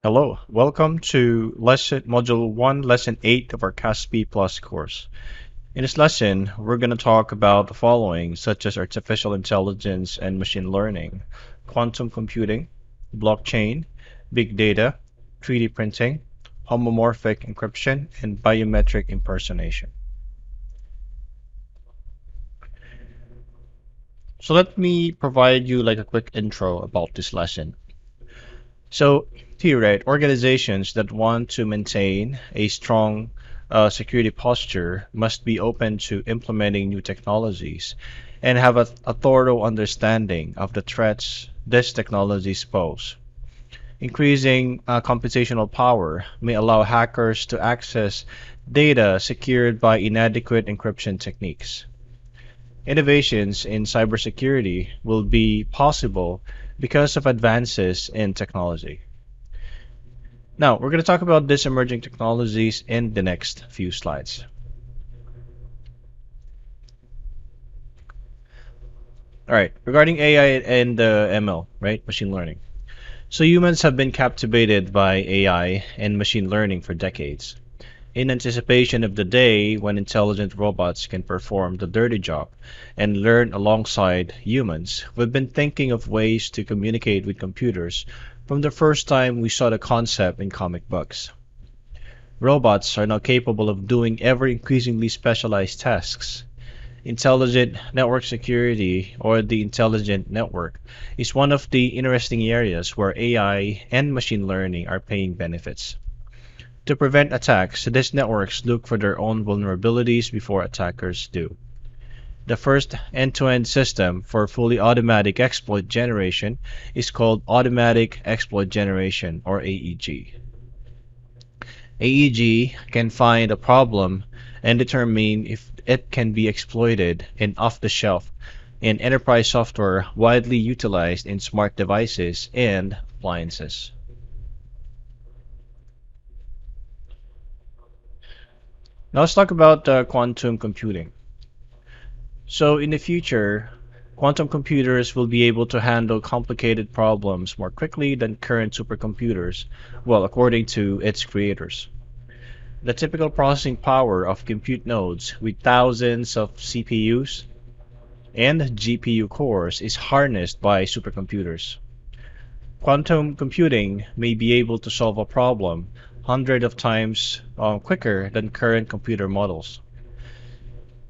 Hello, welcome to Module 1, Lesson 8 of our CASP Plus course. In this lesson, we're going to talk about the following, such as artificial intelligence and machine learning, quantum computing, blockchain, big data, 3D printing, homomorphic encryption, and biometric impersonation. So let me provide you like a quick intro about this lesson. So here, right, organizations that want to maintain a strong security posture must be open to implementing new technologies and have a thorough understanding of the threats these technologies pose. Increasing computational power may allow hackers to access data secured by inadequate encryption techniques. Innovations in cybersecurity will be possible because of advances in technology. Now, we're going to talk about these emerging technologies in the next few slides. All right, regarding AI and ML, right, machine learning. So humans have been captivated by AI and machine learning for decades. In anticipation of the day when intelligent robots can perform the dirty job and learn alongside humans, we've been thinking of ways to communicate with computers from the first time we saw the concept in comic books. Robots are now capable of doing ever increasingly specialized tasks. Intelligent network security, or the intelligent network, is one of the interesting areas where AI and machine learning are paying benefits. To prevent attacks, these networks look for their own vulnerabilities before attackers do. The first end-to-end system for fully automatic exploit generation is called Automatic Exploit Generation, or AEG. AEG can find a problem and determine if it can be exploited in off-the-shelf in enterprise software widely utilized in smart devices and appliances. Now let's talk about quantum computing. So in the future, quantum computers will be able to handle complicated problems more quickly than current supercomputers, well, according to its creators. The typical processing power of compute nodes with thousands of CPUs and GPU cores is harnessed by supercomputers. Quantum computing may be able to solve a problem hundreds of times quicker than current computer models.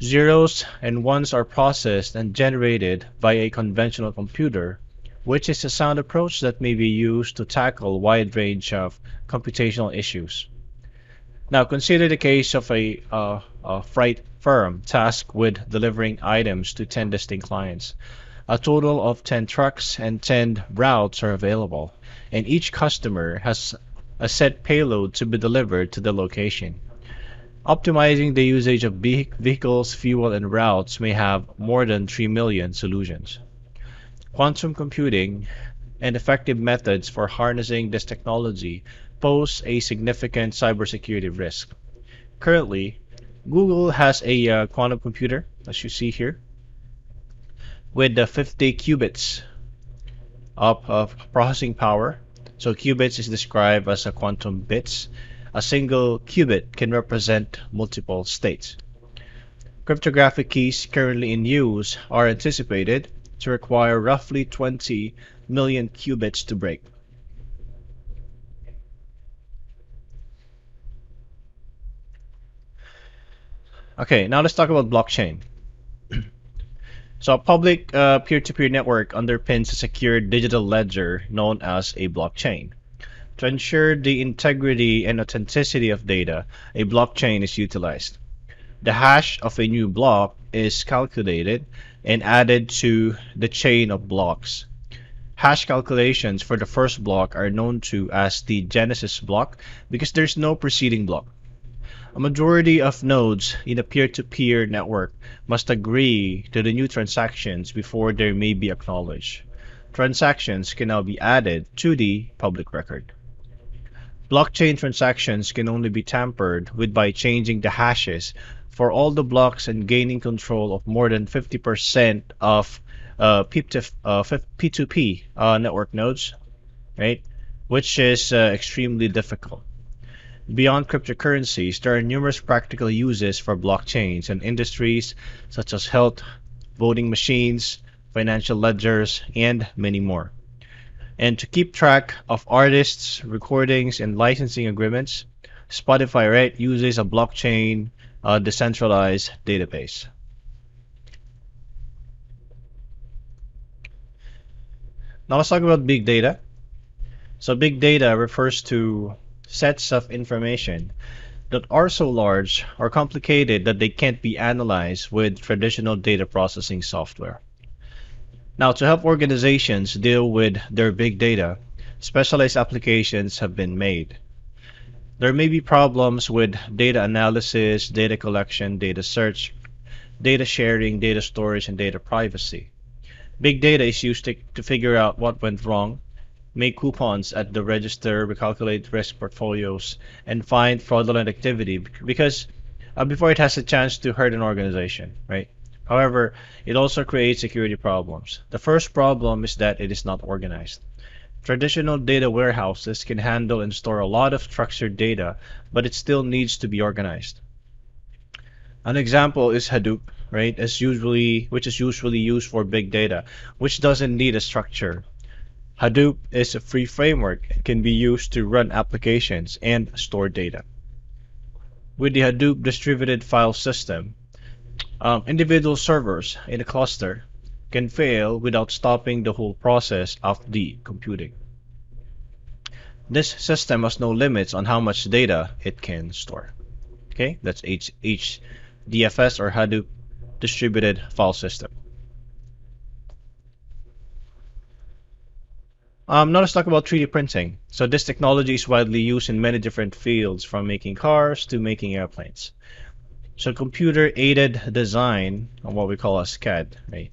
Zeros and ones are processed and generated by a conventional computer, which is a sound approach that may be used to tackle a wide range of computational issues. Now consider the case of a freight firm tasked with delivering items to 10 distinct clients. A total of 10 trucks and 10 routes are available, and each customer has a set payload to be delivered to the location. Optimizing the usage of vehicles, fuel, and routes may have more than 3 million solutions. Quantum computing and effective methods for harnessing this technology pose a significant cybersecurity risk. Currently, Google has a quantum computer, as you see here, with the 50 qubits of processing power. So qubits is described as a quantum bits. A single qubit can represent multiple states. Cryptographic keys currently in use are anticipated to require roughly 20 million qubits to break. Okay, now let's talk about blockchain. So a public peer-to-peer network underpins a secure digital ledger known as a blockchain. To ensure the integrity and authenticity of data, a blockchain is utilized. The hash of a new block is calculated and added to the chain of blocks. Hash calculations for the first block are known to as the genesis block because there's no preceding block. A majority of nodes in a peer-to-peer network must agree to the new transactions before they may be acknowledged. Transactions can now be added to the public record. Blockchain transactions can only be tampered with by changing the hashes for all the blocks and gaining control of more than 50% of P2P network nodes, right? which is extremely difficult. Beyond cryptocurrencies, there are numerous practical uses for blockchains in industries such as health, voting machines, financial ledgers, and many more. And to keep track of artists, recordings, and licensing agreements, Spotify, right, uses a blockchain decentralized database. Now let's talk about big data. So big data refers to sets of information that are so large or complicated that they can't be analyzed with traditional data processing software. Now, to help organizations deal with their big data, specialized applications have been made. There may be problems with data analysis, data collection, data search, data sharing, data storage, and data privacy. Big data is used to figure out what went wrong, make coupons at the register, recalculate risk portfolios, and find fraudulent activity because before it has a chance to hurt an organization, right? However, it also creates security problems. The first problem is that it is not organized. Traditional data warehouses can handle and store a lot of structured data, but it still needs to be organized. An example is Hadoop, right? Which is usually used for big data, which doesn't need a structure. Hadoop is a free framework and can be used to run applications and store data. With the Hadoop distributed file system, individual servers in a cluster can fail without stopping the whole process of the computing. This system has no limits on how much data it can store. Okay, that's HDFS or Hadoop distributed file system. Now let's talk about 3D printing. So this technology is widely used in many different fields, from making cars to making airplanes. So computer-aided design, or what we call as CAD, right,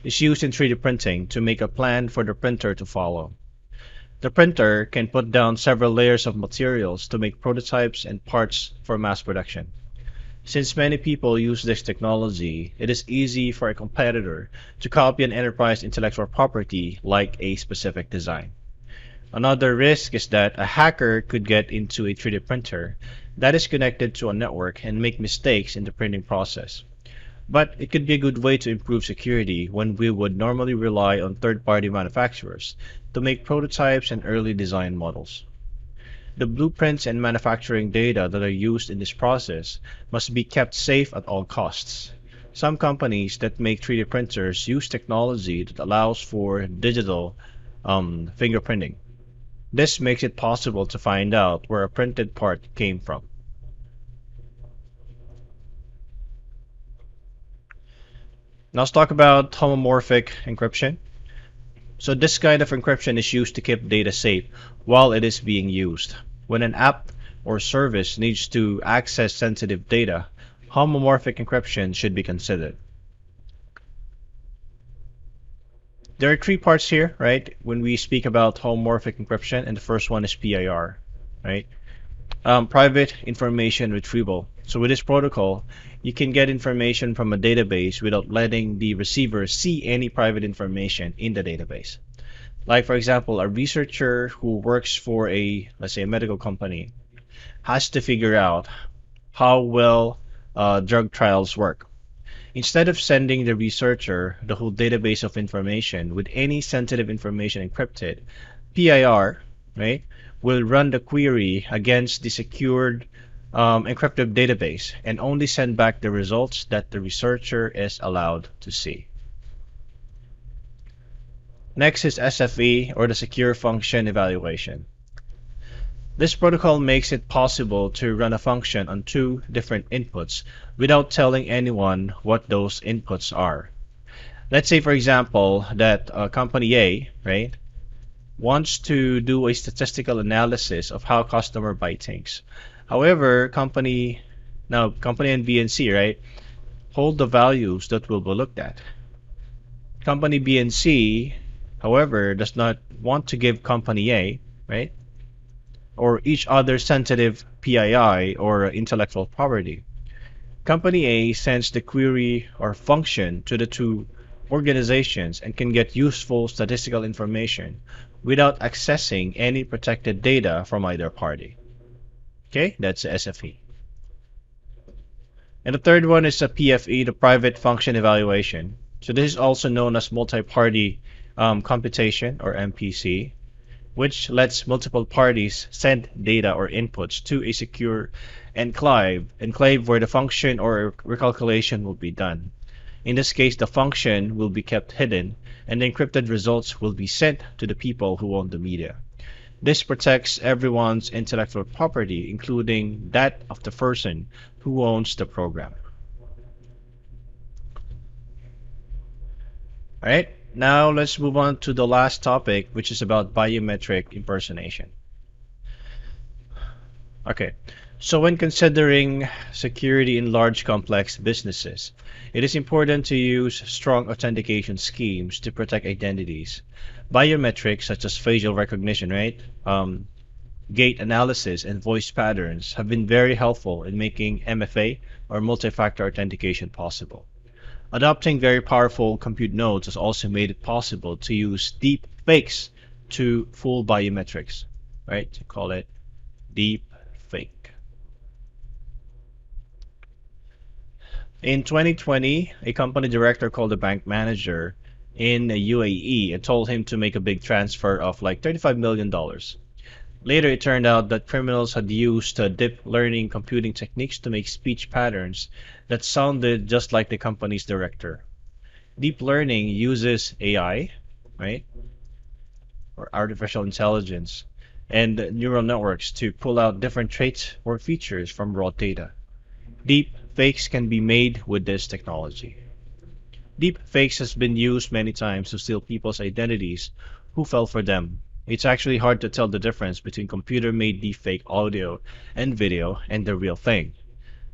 is used in 3D printing to make a plan for the printer to follow. The printer can put down several layers of materials to make prototypes and parts for mass production. Since many people use this technology, it is easy for a competitor to copy an enterprise intellectual property like a specific design. Another risk is that a hacker could get into a 3D printer that is connected to a network and make mistakes in the printing process. But it could be a good way to improve security when we would normally rely on third-party manufacturers to make prototypes and early design models. The blueprints and manufacturing data that are used in this process must be kept safe at all costs. Some companies that make 3D printers use technology that allows for digital fingerprinting. This makes it possible to find out where a printed part came from. Now let's talk about homomorphic encryption. So this kind of encryption is used to keep data safe while it is being used. When an app or service needs to access sensitive data, homomorphic encryption should be considered. There are three parts here, right? When we speak about homomorphic encryption, and the first one is PIR, right? Private information retrieval. So with this protocol, you can get information from a database without letting the receiver see any private information in the database. Like, for example, a researcher who works for let's say, a medical company has to figure out how well drug trials work. Instead of sending the researcher the whole database of information with any sensitive information encrypted, PIR, right, will run the query against the secured encrypted database and only send back the results that the researcher is allowed to see. Next is SFE, or the Secure Function Evaluation. This protocol makes it possible to run a function on two different inputs without telling anyone what those inputs are. Let's say, for example, that company A, right, wants to do a statistical analysis of how customer buy things. However, company A, B, and C, right, hold the values that will be looked at. Company B and C, however, does not want to give company A, right, or each other sensitive PII or intellectual property. Company A sends the query or function to the two organizations and can get useful statistical information, without accessing any protected data from either party. Okay, that's SFE. And the third one is a PFE, the private function evaluation. So this is also known as multi-party computation, or MPC, which lets multiple parties send data or inputs to a secure enclave where the function or recalculation will be done. In this case, the function will be kept hidden, and the encrypted results will be sent to the people who own the media. This protects everyone's intellectual property, including that of the person who owns the program. All right, now let's move on to the last topic, which is about biometric impersonation. Okay, so when considering security in large complex businesses, it is important to use strong authentication schemes to protect identities. Biometrics such as facial recognition, right? Gait analysis and voice patterns have been very helpful in making MFA, or multi-factor authentication, possible. Adopting very powerful compute nodes has also made it possible to use deep fakes to fool biometrics, right? To call it deep fake. In 2020, a company director called a bank manager in UAE and told him to make a big transfer of like $35 million. Later, it turned out that criminals had used deep learning computing techniques to make speech patterns that sounded just like the company's director. Deep learning uses AI, right, or artificial intelligence, and neural networks to pull out different traits or features from raw data. Deep fakes can be made with this technology. Deep fakes has been used many times to steal people's identities who fell for them. It's actually hard to tell the difference between computer-made deepfake audio and video and the real thing.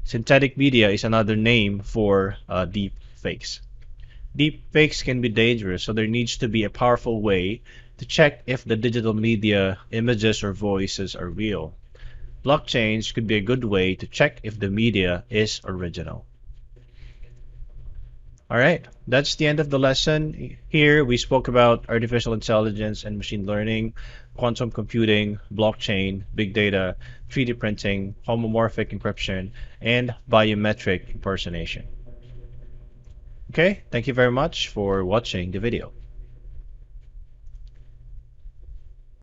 Synthetic media is another name for deep fakes. Deep fakes can be dangerous, so there needs to be a powerful way to check if the digital media, images, or voices are real. Blockchains could be a good way to check if the media is original. All right, that's the end of the lesson. Here we spoke about artificial intelligence and machine learning, quantum computing, blockchain, big data, 3D printing, homomorphic encryption, and biometric impersonation. Okay, thank you very much for watching the video.